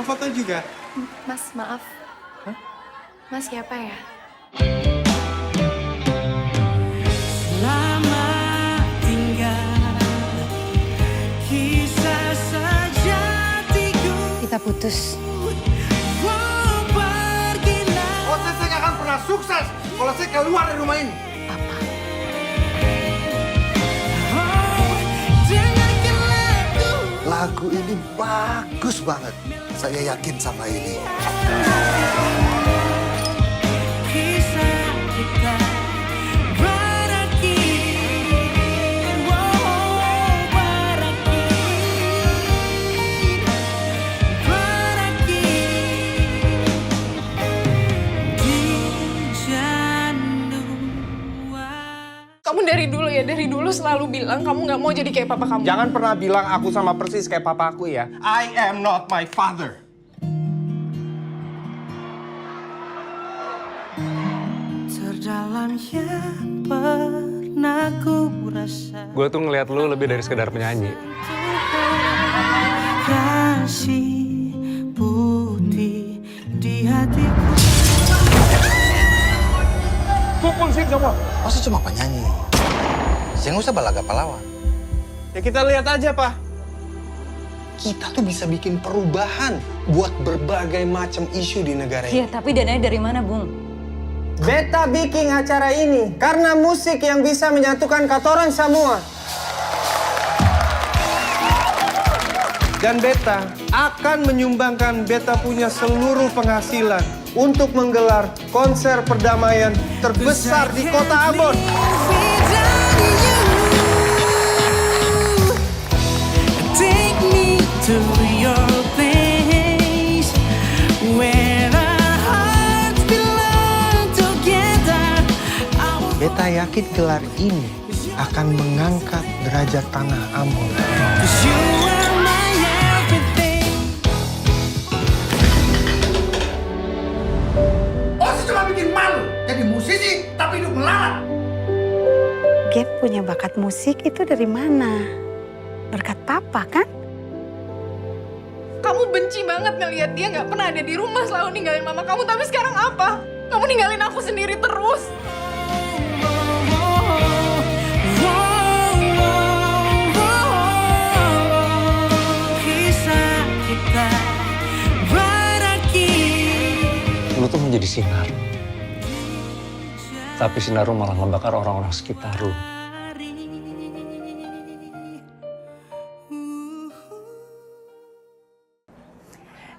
foto juga? Mas, maaf. Hah? Mas siapa ya? Selamat tinggal kisah sejatiku. Kita putus. Oh, pergilah. Oh, saya nggak akan pernah sukses kalau saya keluar dari rumah ini. Papa. Oh, dengarkan lagu. Lagu ini bagus banget. Saya yakin sama ini. Kisah kita berakhir. Oh, berakhir. Berakhir di januari. Kamu dari dulu selalu bilang kamu nggak mau jadi kayak papa kamu. Jangan pernah bilang aku sama persis kayak papa aku ya. I am not my father. Terdalam yang pernah ku rasa. Gue tuh ngeliat lu lebih dari sekedar penyanyi. Kasih putih di hatiku. Pukul sih semua. Pasti cuma penyanyi. Jangan usah balaga pahlawan. Ya kita lihat aja, Pak. Kita tuh bisa bikin perubahan buat berbagai macam isu di negara ini. Iya, tapi dananya dari mana, Bung? Beta bikin acara ini karena musik yang bisa menyatukan katoran semua. Dan Beta akan menyumbangkan Beta punya seluruh penghasilan untuk menggelar konser perdamaian terbesar di kota Ambon. Take me to your place where our hearts belong together. Beta yakin gelar ini akan mengangkat derajat tanah Ambon. 'Cause you are my everything. Oh, saya cuma bikin malu. Jadi musisi tapi hidup melarat. Gap punya bakat musik itu dari mana? Berkat papa, kan? Kamu benci banget ngelihat dia nggak pernah ada di rumah, selalu ninggalin mama kamu. Tapi sekarang apa? Kamu ninggalin aku sendiri terus. Kisah kita berakhir. Lu tuh menjadi sinar. Tapi sinar lu malah ngebakar orang-orang sekitar lu.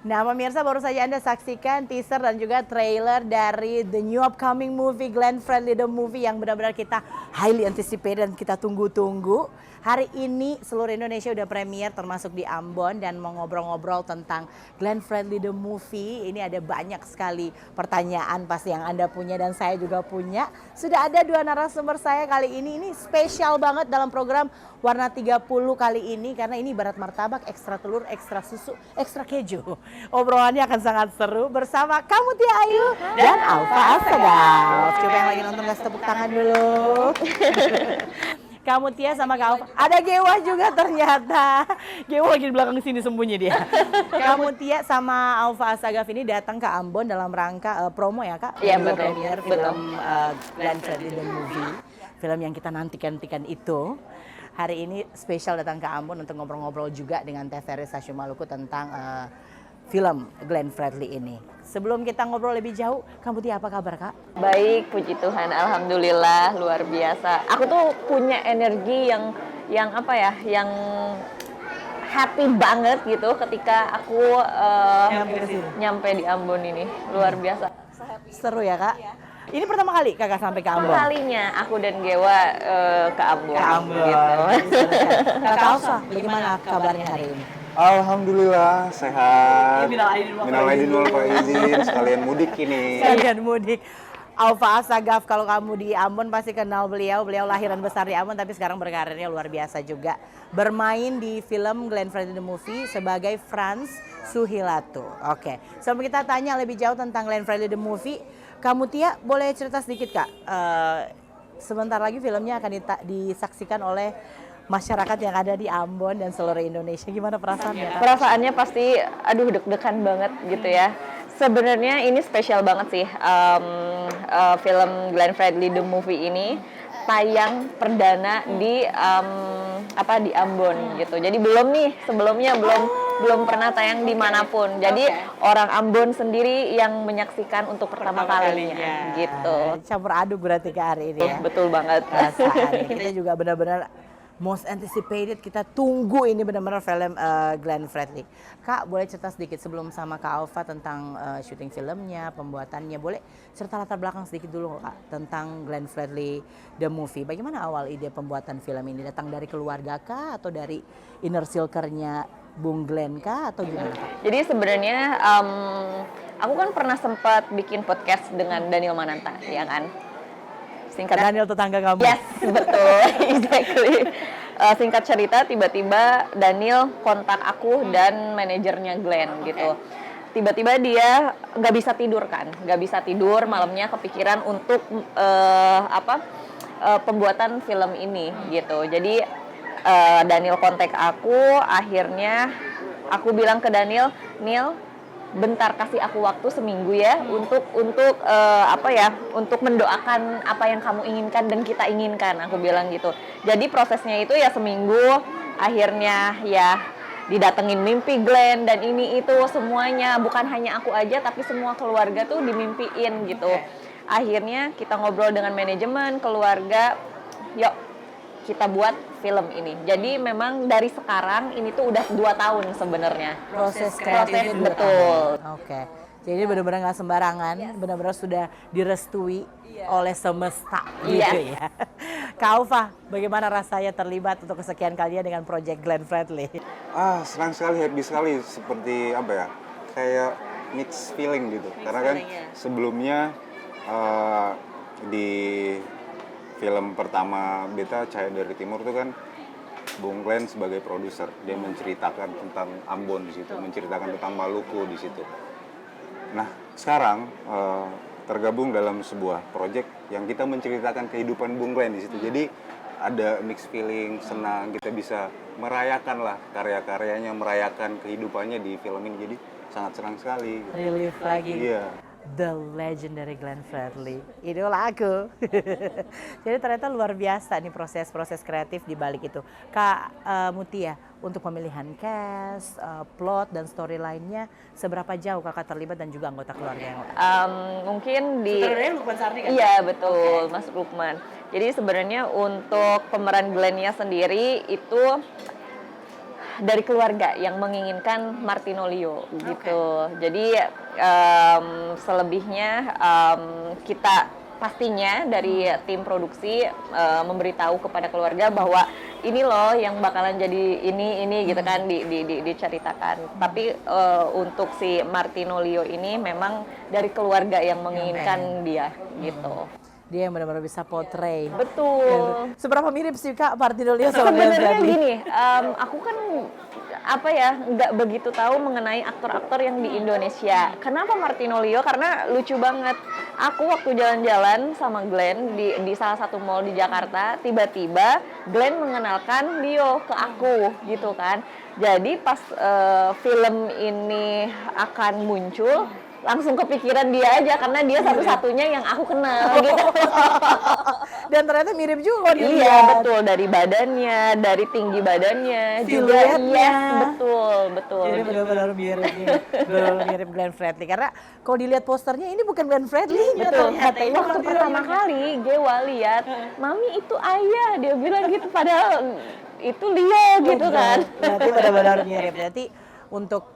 Nah, pemirsa, baru saja Anda saksikan teaser dan juga trailer dari the new upcoming movie Glenn Fredly the Movie yang benar-benar kita highly anticipated dan kita tunggu-tunggu. Hari ini seluruh Indonesia udah premier termasuk di Ambon dan mau ngobrol-ngobrol tentang Glenn Fredly the Movie. Ini ada banyak sekali pertanyaan pasti yang Anda punya dan saya juga punya. Sudah ada dua narasumber saya kali ini spesial banget dalam program Warna 30 kali ini karena ini ibarat martabak, ekstra telur, ekstra susu, ekstra keju. Obrolannya akan sangat seru bersama kamu Tia Ayu dan Alfa Asegaf. Coba yang lagi nonton kasih tepuk tangan dulu. Kamu Tia sama Kak Alfa. Ada Gewa juga ternyata. Gewa lagi di belakang sini sembunyi dia. Kamu Tia sama Alfa Asegaf ini datang ke Ambon dalam rangka promo ya Kak? Iya, Promo betul. Premier film Glenn Fredly the Movie. Film yang kita nantikan itu. Hari ini spesial datang ke Ambon untuk ngobrol-ngobrol juga dengan Teh Ferry Stasiun Maluku tentang film Glenn Fredly ini. Sebelum kita ngobrol lebih jauh, kamu Tia apa kabar Kak? Baik, puji Tuhan, alhamdulillah, luar biasa. Aku tuh punya energi yang apa ya, yang happy banget gitu ketika aku nyampe di Ambon ini, luar biasa. Seru ya Kak? Ini pertama kali Kakak sampai ke Ambon? Kalinya aku dan Gewa ke Ambon. Ke Ambon. Gitu. Kakak Alfa, bagaimana kabarnya hari ini? Alhamdulillah sehat. Minal aidin Minal aidin wal faizin, sekalian mudik ini. Sekalian mudik. Alfa Asegaf, kalau kamu di Ambon pasti kenal beliau. Beliau lahiran besar di Ambon tapi sekarang berkarirnya luar biasa juga. Bermain di film Glenn Fredly the Movie sebagai Franz Suhilato. Oke, sebelum kita tanya lebih jauh tentang Glenn Fredly the Movie, kamu Tia boleh cerita sedikit Kak? Sebentar lagi filmnya akan disaksikan oleh masyarakat yang ada di Ambon dan seluruh Indonesia. Gimana perasaannya, Kak? Perasaannya pasti, aduh deg-degan banget gitu ya. Sebenarnya ini spesial banget sih, film Glenn Fredly The Movie ini tayang perdana di di Ambon gitu. Jadi sebelumnya belum pernah tayang dimanapun. Jadi orang Ambon sendiri yang menyaksikan untuk pertama kalinya gitu. Campur aduk berarti ke hari ini ya. Betul banget. Perasaannya. Kita juga benar-benar most anticipated, kita tunggu ini benar-benar film Glenn Fredly. Kak, boleh cerita sedikit sebelum sama Kak Alfa tentang syuting filmnya, pembuatannya. Boleh cerita latar belakang sedikit dulu Kak tentang Glenn Fredly The Movie. Bagaimana awal ide pembuatan film ini? Datang dari keluarga kah atau dari inner circle-nya Bung Glenn kah atau gimana Kak? Jadi sebenarnya aku kan pernah sempat bikin podcast dengan Daniel Mananta, ya kan? Daniel tetangga kamu. Yes, betul, exactly. Singkat cerita, tiba-tiba Daniel kontak aku dan manajernya Glenn gitu. Tiba-tiba dia nggak bisa tidur kan, malamnya kepikiran untuk pembuatan film ini gitu. Jadi Daniel kontak aku, akhirnya aku bilang ke Daniel, Neil, bentar kasih aku waktu seminggu ya untuk mendoakan apa yang kamu inginkan dan kita inginkan, aku bilang gitu. Jadi prosesnya itu ya seminggu, akhirnya ya didatengin mimpi Glenn dan ini itu semuanya, bukan hanya aku aja tapi semua keluarga tuh dimimpiin gitu. Akhirnya kita ngobrol dengan manajemen keluarga, yuk kita buat film ini. Jadi memang dari sekarang ini tuh udah 2 tahun sebenarnya. Proses kreatifnya betul. Oke. Jadi benar-benar nggak sembarangan, benar-benar sudah direstui oleh semesta gitu ya. Kak Aufa, bagaimana rasanya terlibat untuk kesekian kalinya dengan proyek Glenn Fredly? Senang sekali, happy sekali. Seperti kayak mixed feeling gitu. Karena kan sebelumnya di film pertama Beta, Cahaya dari Timur itu kan Bung Glenn sebagai produser, dia menceritakan tentang Ambon di situ, menceritakan tentang Maluku di situ. Nah, sekarang tergabung dalam sebuah proyek yang kita menceritakan kehidupan Bung Glenn di situ. Jadi ada mixed feeling, senang, kita bisa merayakan lah karya-karyanya, merayakan kehidupannya di film ini. Jadi sangat senang sekali. Relief lagi. Iya. The legendary Glenn Fredly, idola aku. Jadi ternyata luar biasa nih proses kreatif di balik itu. Kak Mutia, untuk pemilihan cast, plot dan storyline-nya seberapa jauh kakak terlibat dan juga anggota keluarga yang lain? Mungkin di Sutradaranya Lukman Sardi kan? Iya betul, Mas Lukman. Jadi sebenarnya untuk pemeran Glenn-nya sendiri itu dari keluarga yang menginginkan Martino Leo gitu. Jadi selebihnya kita pastinya dari tim produksi memberitahu kepada keluarga bahwa ini loh yang bakalan jadi ini gitu kan diceritakan. Tapi untuk si Martino Leo ini memang dari keluarga yang menginginkan dia gitu. Dia yang benar-benar bisa portray. Betul. Seberapa mirip sih Kak Martino Leo sama Glenn Sebenarnya Fredly? gini, aku kan nggak begitu tahu mengenai aktor-aktor yang di Indonesia. Kenapa Martino Leo? Karena lucu banget. Aku waktu jalan-jalan sama Glenn di salah satu mall di Jakarta, tiba-tiba Glenn mengenalkan Leo ke aku gitu kan. Jadi pas film ini akan muncul, langsung kepikiran dia aja karena dia satu-satunya yang aku kenal gitu. Dan ternyata mirip juga Iya dilihat. betul, dari badannya, dari tinggi badannya juga. Siluetnya. Yes, betul. Ini benar-benar mirip nih. Benar-benar mirip Glenn Fredly karena kalau dilihat posternya ini bukan Glenn Fredly. Betul. Ternyata ini Waktu pertama kali Gewa lihat, Mami itu ayah, dia bilang gitu, padahal itu Leo gitu kan. Berarti benar-benar mirip. Berarti untuk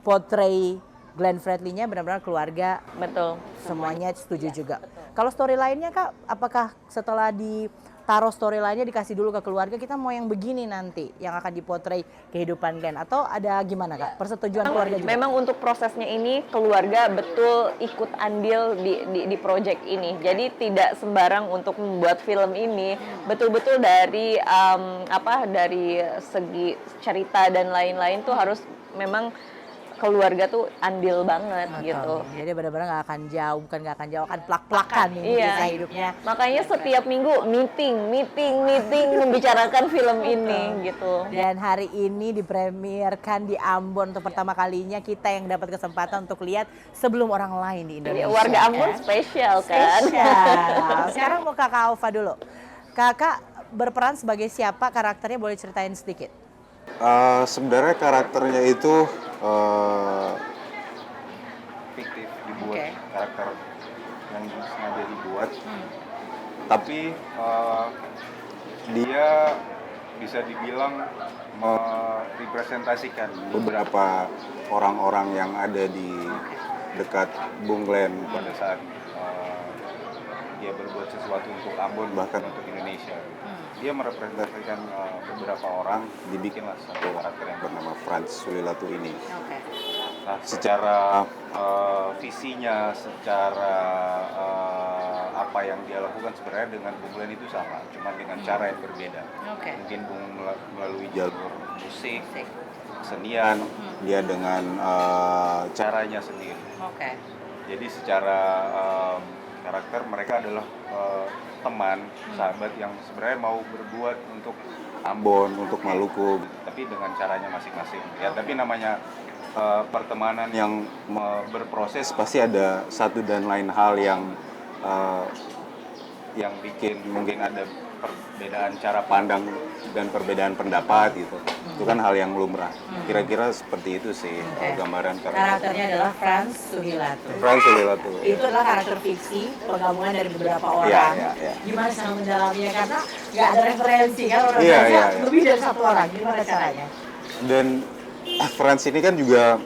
portray Glenn Fredly-nya benar-benar keluarga. Betul. Semuanya setuju juga. Kalau storyline-nya Kak, apakah setelah ditaruh storyline-nya dikasih dulu ke keluarga, kita mau yang begini nanti yang akan dipotret kehidupan Glenn atau ada gimana Kak? Persetujuan keluarga juga? Memang untuk prosesnya ini keluarga betul ikut andil di project ini. Jadi tidak sembarang untuk membuat film ini, betul-betul dari dari segi cerita dan lain-lain tuh harus memang keluarga tuh andil banget gitu. Jadi benar-benar nggak akan jauh, bukan nggak akan jauh, akan plak-plakan nih kisah hidupnya. Makanya setiap minggu meeting membicarakan film ini gitu. Dan hari ini dipremierkan di Ambon untuk pertama kalinya, kita yang dapat kesempatan untuk lihat sebelum orang lain di Indonesia. Warga Ambon spesial kan. Spesial. Sekarang mau Kakak Aufa dulu. Kakak berperan sebagai siapa? Karakternya boleh ceritain sedikit? Sebenarnya karakternya itu fiktif, dibuat karakter yang sengaja dibuat. Tapi dia bisa dibilang merepresentasikan beberapa orang-orang yang ada di dekat Bung Glenn pada saat dia berbuat sesuatu untuk Ambon, bahkan untuk Indonesia. Dia merepresentasikan beberapa orang, dibikinlah satu karakter yang bernama Frans Sulilato ini. Nah, secara visinya, secara apa yang dia lakukan sebenarnya dengan Bung Glenn itu sama, cuma dengan cara yang berbeda. Mungkin Bung melalui jalur musik, kesenian, dia dengan caranya sendiri. Jadi secara karakter mereka adalah teman, sahabat yang sebenarnya mau berbuat untuk Ambon, untuk Maluku, tapi dengan caranya masing-masing. Ya, tapi namanya pertemanan yang berproses pasti ada satu dan lain hal yang bikin mungkin ada perbedaan cara pandang dan perbedaan pendapat gitu. Itu kan hal yang lumrah. Kira-kira seperti itu sih gambaran Karakternya adalah Frans Sulilato. Frans Sulilato. Itu adalah karakter fiksi, penggabungan dari beberapa orang. Gimana cara mendalaminya? Karena nggak ada referensi kan, orang lebih dari satu orang. Gimana caranya? Dan Frans ini kan juga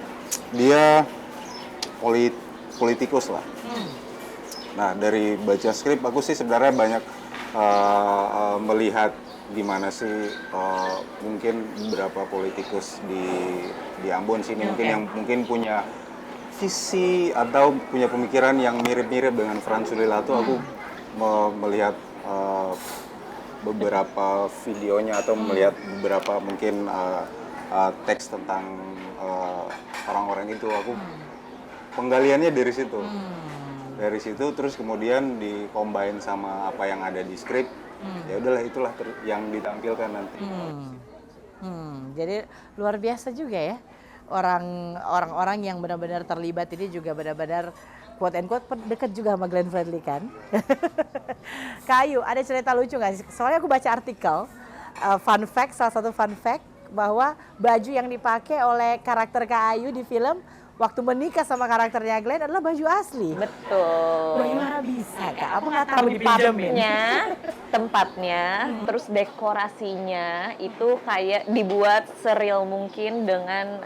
dia politikus lah. Nah, dari baca skrip aku sih sebenarnya banyak melihat gimana sih mungkin beberapa politikus di Ambon sini mungkin punya visi atau punya pemikiran yang mirip-mirip dengan Frans Sulilato. Aku melihat beberapa videonya atau melihat beberapa mungkin teks tentang orang-orang itu. Aku penggaliannya dari situ. Dari situ terus kemudian dikombin sama apa yang ada di skrip. Ya udahlah, itulah yang ditampilkan nanti. Jadi luar biasa juga ya, orang-orang yang benar-benar terlibat ini juga benar-benar quote and quote dekat juga sama Glenn Fredly kan. Kayu, ada cerita lucu nggak sih? Soalnya aku baca artikel fun fact, salah satu fun fact bahwa baju yang dipakai oleh karakter Kak Ayu di film waktu menikah sama karakternya Glenn adalah baju asli. Betul. Bagaimana bisa Kak? Apa nggak tahu dipinjemin? Tempatnya, terus dekorasinya itu kayak dibuat seril mungkin dengan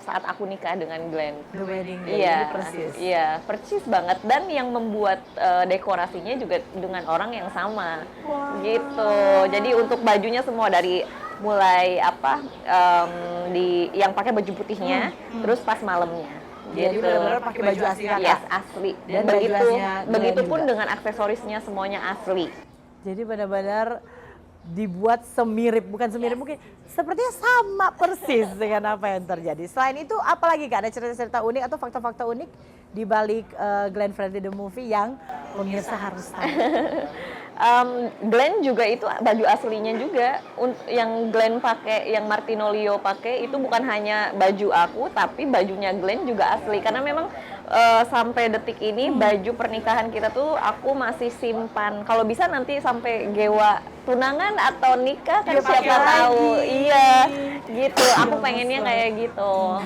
saat aku nikah dengan Glenn. The wedding day, persis. Iya, persis banget. Dan yang membuat dekorasinya juga dengan orang yang sama, gitu. Jadi untuk bajunya semua dari mulai yang pakai baju putihnya, terus pas malamnya. Jadi benar-benar pakai baju asli Kakak? Yes, asli. Dan begitu pun dengan aksesorisnya semuanya asli. Jadi benar-benar dibuat semirip, bukan semirip mungkin, sepertinya sama persis dengan apa yang terjadi. Selain itu, apalagi Kak, ada cerita-cerita unik atau fakta-fakta unik di balik Glenn Fredly the Movie yang pemirsa harus tahu? Glenn juga itu baju aslinya juga yang Glenn pakai, yang Martinolio pakai itu bukan hanya baju aku, tapi bajunya Glenn juga asli karena memang sampai detik ini baju pernikahan kita tuh aku masih simpan. Kalau bisa nanti sampai gewa tunangan atau nikah kan siapa tahu. Iya, gitu. Aku pengennya kayak gitu.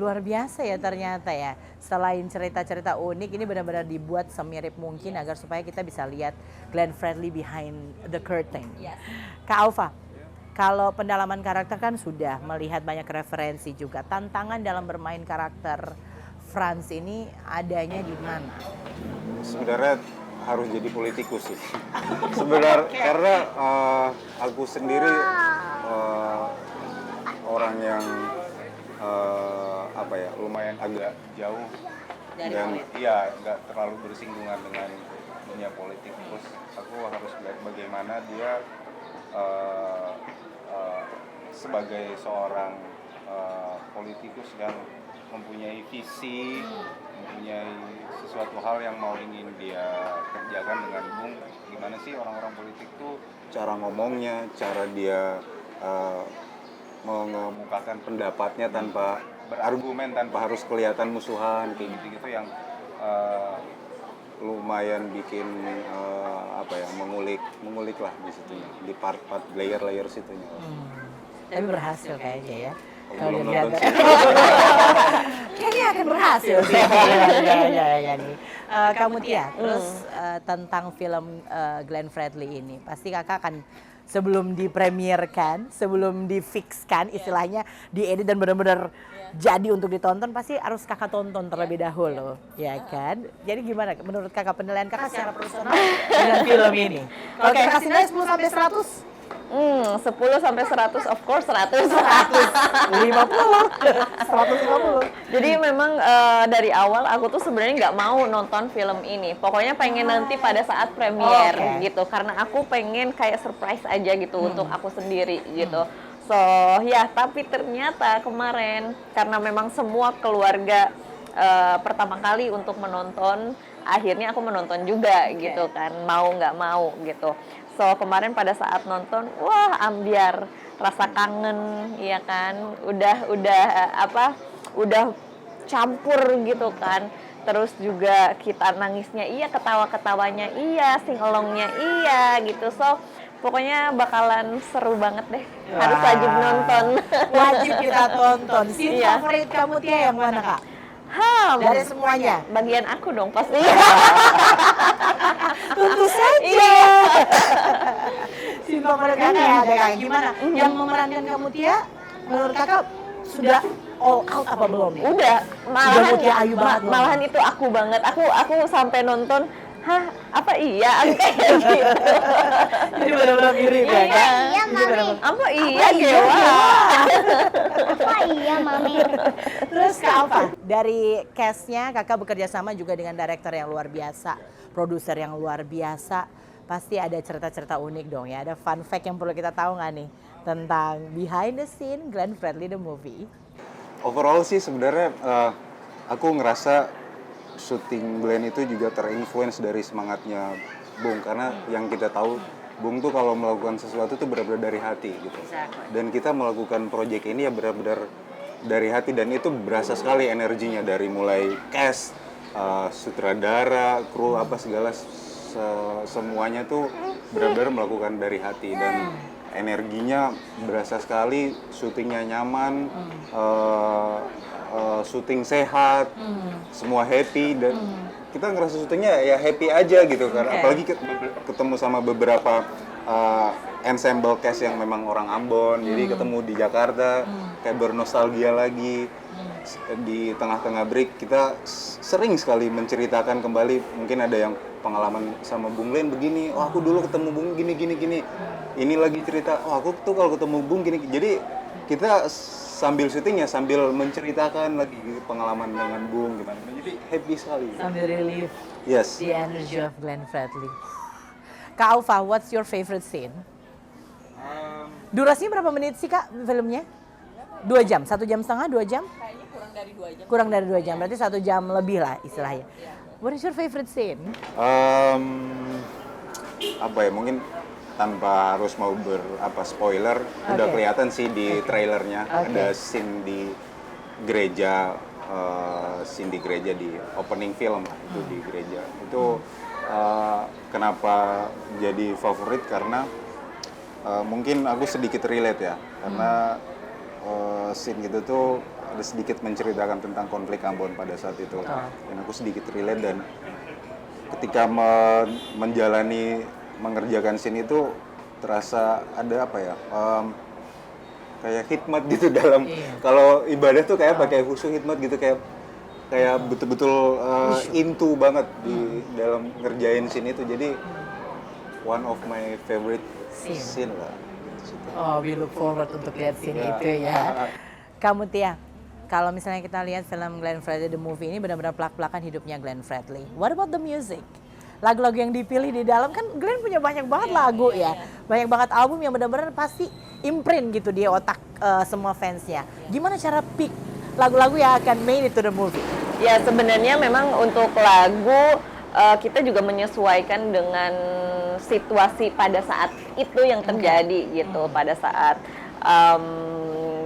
Luar biasa ya ternyata ya. Selain cerita-cerita unik, ini benar-benar dibuat semirip mungkin agar supaya kita bisa lihat Glenn Fredly behind the curtain. Yes. Kak Aufa, kalau pendalaman karakter kan sudah melihat banyak referensi juga. Tantangan dalam bermain karakter Frans ini adanya di mana? Sebenarnya harus jadi politikus sih. Sebenarnya karena aku sendiri orang yang lumayan agak jauh dan iya nggak terlalu bersinggungan dengan dunia politik. Terus aku harus lihat bagaimana dia sebagai seorang politikus yang mempunyai visi, mempunyai sesuatu hal yang ingin dia kerjakan dengan Bung. Gimana sih orang-orang politik tuh cara ngomongnya, cara dia mengemukakan pendapatnya tanpa berargumen, tanpa harus kelihatan musuhan, kayak gitu-gitu yang lumayan bikin mengulik lah di situnya, di part-part layer situnya. Tapi berhasil kayaknya ya. Kalau belum nonton sih. Kayaknya akan berhasil sih. Ya nih. Kamu Tia, terus tentang film Glenn Fredly ini, pasti kakak akan sebelum dipremierkan, sebelum difikskan istilahnya, diedit dan benar-benar jadi untuk ditonton, pasti harus kakak tonton terlebih dahulu, ya kan? Jadi gimana menurut kakak, penilaian kakak secara personal dengan film ini? Kalau kakak kasih nilai 10 sampai 100? 10 sampai 100, of course 100. 150. Jadi memang dari awal aku tuh sebenarnya nggak mau nonton film ini. Pokoknya pengen nanti pada saat premier gitu. Karena aku pengen kayak surprise aja gitu untuk aku sendiri gitu. So ya, tapi ternyata kemarin karena memang semua keluarga pertama kali untuk menonton, akhirnya aku menonton juga gitu kan, mau nggak mau gitu. So kemarin pada saat nonton, wah ambiar, rasa kangen, ya kan, udah campur gitu kan. Terus juga kita nangisnya iya, ketawa-ketawanya iya, sing-alongnya iya gitu. So pokoknya bakalan seru banget deh. Harus wajib nonton. Wajib kita tonton. Scene favorit kamu Tia yang mana kak? Dari semuanya? Bagian aku dong pasti. Tentu saja. Scene favorit kakak ada kak, gimana? Yang memerankan kamu Tia, menurut kakak sudah all out apa belum nih? Udah, malahan loh. itu aku banget. Aku sampai nonton, apa iya? Kayak gitu. Jadi benar-benar mirip ya kan? Iya, Mami. Apa iya, Dewa? Apa iya, Mami? Terus Kak Alfa, dari cast-nya kakak bekerja sama juga dengan director yang luar biasa, produser yang luar biasa. Pasti ada cerita-cerita unik dong ya, ada fun fact yang perlu kita tahu nggak nih tentang behind the scene Glenn Fredly the movie? Overall sih sebenarnya aku ngerasa syuting Glenn itu juga terinfluence dari semangatnya Bung, karena yang kita tahu Bung tuh kalau melakukan sesuatu tuh benar-benar dari hati gitu. Dan kita melakukan proyek ini ya benar-benar dari hati, dan itu berasa sekali energinya dari mulai cast, sutradara, kru apa segala semuanya tuh benar-benar melakukan dari hati, dan energinya berasa sekali, syutingnya nyaman, syuting sehat, semua happy, dan kita ngerasa syutingnya ya happy aja gitu kan. Apalagi ketemu sama beberapa ensemble cast yang memang orang Ambon, jadi ketemu di Jakarta kayak bernostalgia lagi. Di tengah-tengah break kita sering sekali menceritakan kembali, mungkin ada yang pengalaman sama Bung Glenn begini, oh aku dulu ketemu Bung gini. Ini lagi cerita, oh aku tuh kalau ketemu Bung gini. Jadi kita sambil syuting ya sambil menceritakan lagi pengalaman dengan Bung gimana. Jadi happy sekali. Sambil relief the energy of Glenn Fredly. Kak Alfa, what's your favorite scene? Durasinya berapa menit sih Kak filmnya? 2 jam? 1 jam setengah? 2 jam? Kayaknya kurang dari 2 jam. Kurang dari 2 jam, berarti 1 jam lebih lah istilahnya. What is your favorite scene? Apa ya, mungkin tanpa harus mau spoiler, udah kelihatan sih di trailernya. Ada scene di gereja, di opening film lah, itu di gereja. Itu kenapa jadi favorit, karena mungkin aku sedikit relate ya, karena scene gitu tuh ada sedikit menceritakan tentang konflik Ambon pada saat itu, dan aku sedikit relate, dan ketika mengerjakan scene itu terasa ada apa ya, kayak hikmat gitu dalam kalau ibadah tuh kayak pakai khusyuk, hikmat gitu, kayak betul-betul into banget di dalam ngerjain scene itu. Jadi one of my favorite scene lah. Oh, we look forward untuk lihat scene itu ya. Kamu Tia, kalau misalnya kita lihat film Glenn Fredly the movie ini benar-benar pelak-pelakan hidupnya Glenn Fredly. What about the music? Lagu-lagu yang dipilih di dalam, kan Glenn punya banyak banget lagu ya. Banyak banget album yang benar-benar pasti imprint gitu di otak semua fansnya. Gimana cara pick lagu-lagu yang akan made into the movie? Ya sebenarnya memang untuk lagu kita juga menyesuaikan dengan situasi pada saat itu yang terjadi gitu. Pada saat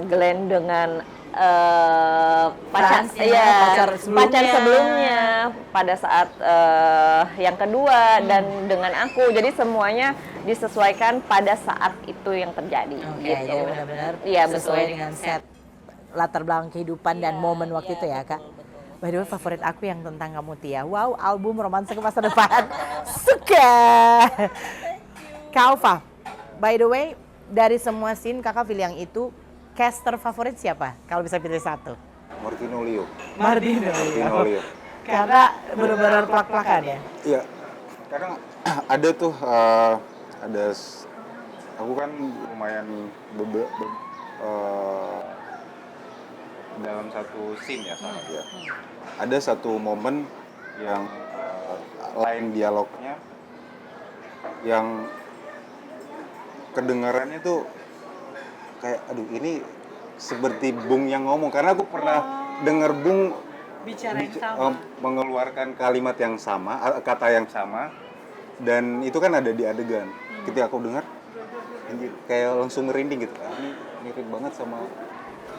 Glenn dengan pacar sebelumnya, pada saat yang kedua dan dengan aku, jadi semuanya disesuaikan pada saat itu yang terjadi. Gitu. Jadi benar-benar Iya, sesuai betul. dengan set latar belakang kehidupan dan momen waktu itu ya Kak. By the way, favorit aku yang tentang kamu Tia. Wow, album Romansa ke Masa Depan. Suka. Kak Alfa, by the way, dari semua scene kakak pilih yang itu, caster favorit siapa? Kalau bisa pilih satu. Martino Leo. Martino. Karena benar-benar plak-plakan ya? Iya, karena ada tuh, aku kan lumayan dalam satu scene ya saat ya. Ada satu momen yang lain dialognya yang kedengarannya tuh kayak aduh ini seperti Bung yang ngomong, karena aku pernah dengar Bung Bicara yang sama. mengeluarkan kalimat yang sama, kata yang sama, dan itu kan ada di adegan. Ketika aku dengar anjir, kayak langsung merinding gitu. Ah, ini mirip banget sama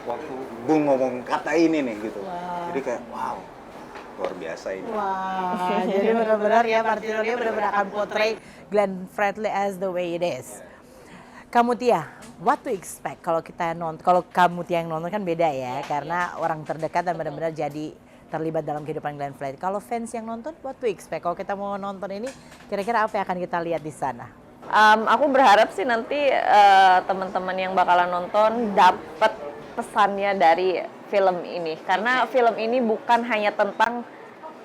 waktu Bung ngomong kata ini nih gitu. Jadi kayak wow, luar biasa ini. Wah, jadi benar-benar ya Martino Leo benar-benar akan portray Glenn Fredly as the way it is. Kamu Tia, what to expect kalau kita nonton? Kalau kamu Tia yang nonton kan beda ya, karena orang terdekat dan benar-benar jadi terlibat dalam kehidupan Glenn Fredly. Kalau fans yang nonton, what to expect? Kalau kita mau nonton ini, kira-kira apa yang akan kita lihat di sana? Aku berharap sih nanti teman-teman yang bakalan nonton dapat pesannya dari film ini, karena film ini bukan hanya tentang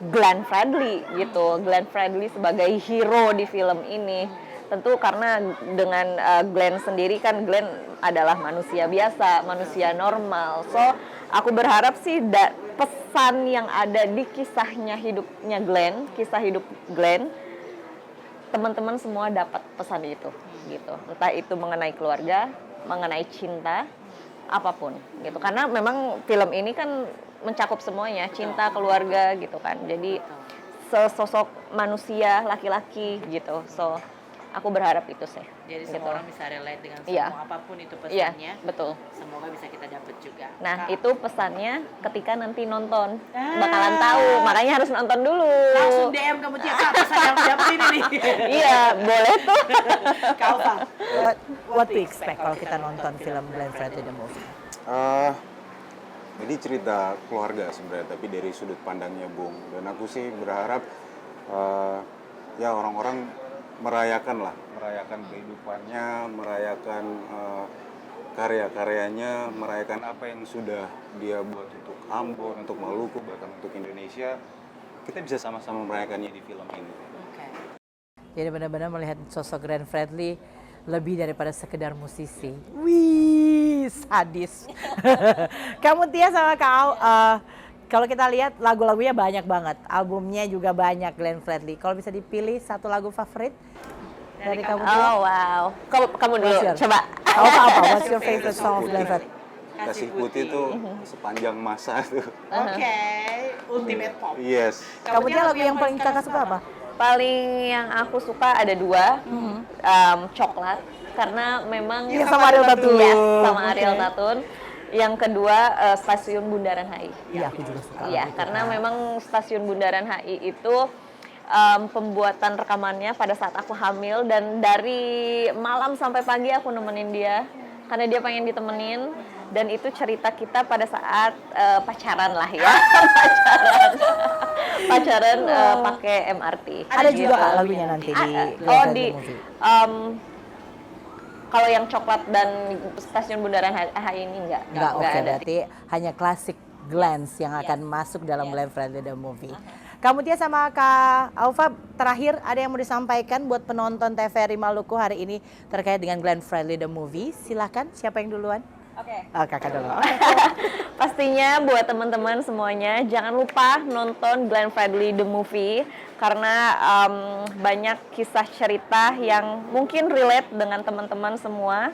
Glenn Fredly gitu. Glenn Fredly sebagai hero di film ini. Tentu karena dengan Glenn sendiri kan Glenn adalah manusia biasa, manusia normal. So aku berharap sih pesan yang ada di kisahnya hidupnya Glenn, kisah hidup Glenn, teman-teman semua dapat pesan itu gitu. Entah itu mengenai keluarga, mengenai cinta, apapun gitu. Karena memang film ini kan mencakup semuanya, cinta, keluarga gitu kan. Jadi sesosok manusia laki-laki gitu. So aku berharap itu sih. Jadi gitu. semua orang bisa relate dengan Iya. semua apapun itu Iya, pesannya. betul. Semoga bisa kita dapat juga. Nah, itu pesannya ketika nanti nonton. Bakalan tahu, makanya harus nonton dulu. Langsung DM kamu Tia, Kak, pesan yang dapat ini nih. Iya, boleh tuh. Kak Alfa, what to expect kalau kita nonton film Glenn Fredly the movie? Ini cerita keluarga sebenarnya, tapi dari sudut pandangnya Bung. Dan aku sih berharap ya orang-orang merayakan kehidupannya, merayakan karya-karyanya, merayakan apa yang sudah dia buat untuk Ambon, untuk Maluku, bahkan untuk Indonesia. Kita bisa sama-sama merayakannya di film ini. Jadi benar-benar melihat sosok Glenn Fredly lebih daripada sekedar musisi. Wih, sadis. Kamu Tia sama Kak kalau kita lihat lagu-lagunya banyak banget, albumnya juga banyak Glenn Fredly. Kalau bisa dipilih satu lagu favorit dari kamu Tia? Oh wow, kamu dulu, What's your- coba. Apa? What's your favorite song of Glenn Fredly? Kasih Putih itu sepanjang masa tuh. Oke, ultimate pop. Yes. Kamu Tia lagu yang paling kakak suka apa? Paling yang aku suka ada dua, Coklat, karena memang Iya, sama Ariel Tatum. Yes, sama Ariel Oke. Tatum. Yang kedua Stasiun Bundaran HI. Iya, aku juga suka. Iya, karena memang Stasiun Bundaran HI itu pembuatan rekamannya pada saat aku hamil, dan dari malam sampai pagi aku nemenin dia karena dia pengen ditemenin, dan itu cerita kita pada saat pacaran lah ya. pacaran pakai MRT. Ada juga Gitu. Kak lagunya nanti di Glenn Oh, Fredly di the movie. kalau yang Coklat dan Stasiun Bundaran HI ini enggak Oke, ada. berarti hanya klasik Glens yang akan masuk dalam Glenn Fredly the movie. Kamu Tia sama Kak Alfa, terakhir ada yang mau disampaikan buat penonton TVRI Maluku hari ini terkait dengan Glenn Fredly the movie? Silakan, siapa yang duluan? Oke. Oh, kakak dulu. Pastinya buat teman-teman semuanya jangan lupa nonton Glenn Fredly the movie, karena banyak kisah cerita yang mungkin relate dengan teman-teman semua.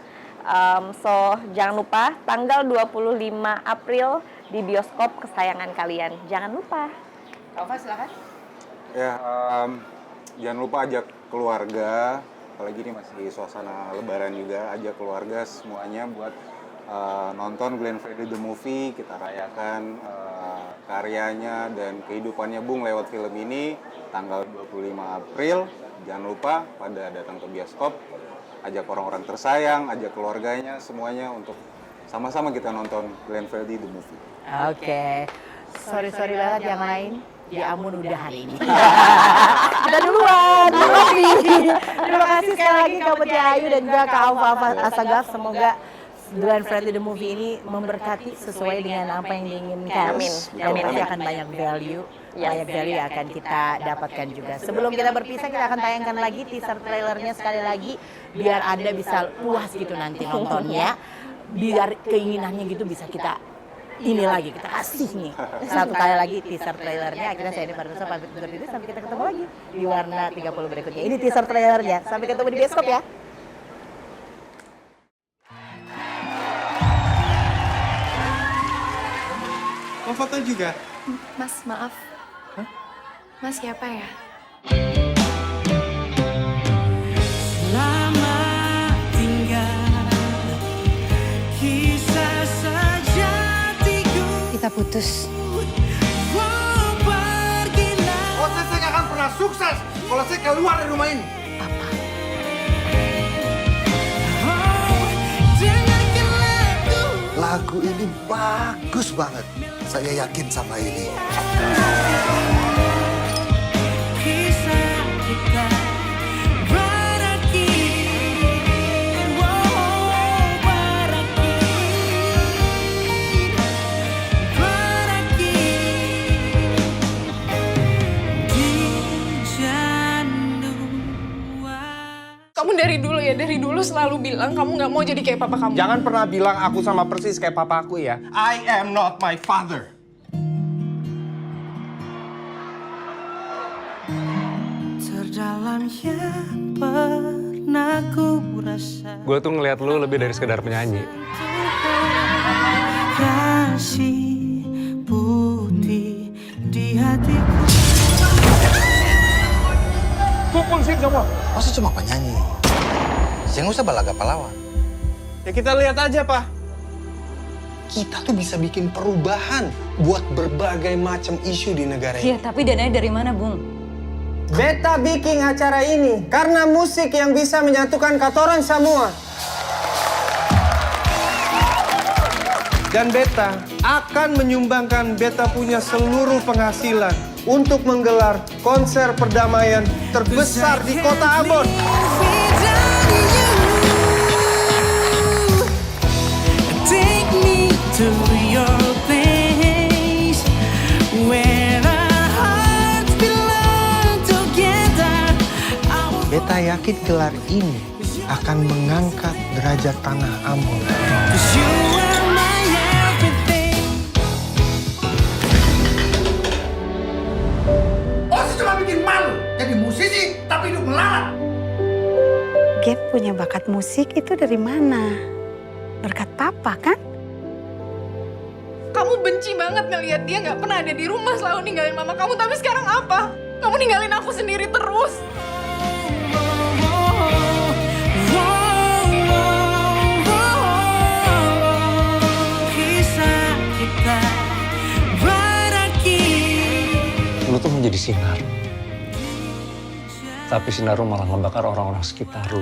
So jangan lupa tanggal 25 April di bioskop kesayangan kalian. Jangan lupa. Alfa silakan. Ya, jangan lupa ajak keluarga, apalagi ini masih suasana lebaran juga, ajak keluarga semuanya buat nonton Glenn Fredly The Movie. Kita rayakan karyanya dan kehidupannya Bung lewat film ini tanggal 25 April. Jangan lupa pada datang ke bioskop, ajak orang-orang tersayang, ajak keluarganya, semuanya untuk sama-sama kita nonton Glenn Fredly The Movie. Oke. Sorry banget yang lain. Ya ampun udah hari ini. Kita duluan. Terima kasih sekali lagi Kak Putri Ayu dan juga Kak Alfa Asagaf. Semoga Glenn Fredly The Movie ini memberkati sesuai dengan apa yang diinginkan. Amin. Dan nanti akan banyak value. Banyak value yang akan kita dapatkan juga. Sebelum kita berpisah, kita akan tayangkan lagi teaser trailernya sekali lagi. Biar Anda bisa puas gitu nanti nontonnya. Biar keinginannya gitu bisa kita ini lagi, kita kasih nih. Satu kali lagi teaser trailernya. Akhirnya saya ini Fardusa pamit undur diri. Sampai kita ketemu lagi di Warna 30 berikutnya. Ini teaser trailernya. Sampai ketemu di bioskop ya. Mau foto juga? Mas, maaf. Mas siapa ya? Selamat tinggal kisah sejatiku. Kita putus. Oh, pergilah. Oh, saya nggak akan pernah sukses kalau saya keluar dari rumah ini. Oh, dengarkan Lagu ini bagus banget. Saya yakin sama ini. kisah kita berakhir. Oh, berakhir di janduan. Kamu dari dulu selalu bilang kamu nggak mau jadi kayak papa kamu. Jangan pernah bilang aku sama persis kayak papa aku ya. I am not my father. Terdalam yang pernah ku rasa. Gue tuh ngeliat lu lebih dari sekedar penyanyi. Kasih putih di hatiku. Pukul sih semua. Masa cuma penyanyi? Jangan usah balaga pahlawan. Ya kita lihat aja, Pak. Kita tuh bisa bikin perubahan buat berbagai macam isu di negara ini. Iya, tapi dananya dari mana, Bung? Beta bikin acara ini karena musik yang bisa menyatukan katoran semua. Dan Beta akan menyumbangkan Beta punya seluruh penghasilan untuk menggelar konser perdamaian terbesar di kota Ambon. Take me to your place where our hearts belong together. Beta yakin gelar ini akan mengangkat derajat tanah Ambon. 'Cause you are my everything. Oh, saya cuma bikin malu. Jadi musisi tapi hidup melarat. Gap punya bakat musik itu dari mana? Berkat papa kan? Kamu benci banget ngelihat dia nggak pernah ada di rumah, selalu ninggalin mama kamu. Tapi sekarang apa? Kamu ninggalin aku sendiri terus. Kisah kita berakhir. Lu tuh menjadi sinar. Tapi sinar lu malah ngebakar orang-orang sekitar lu.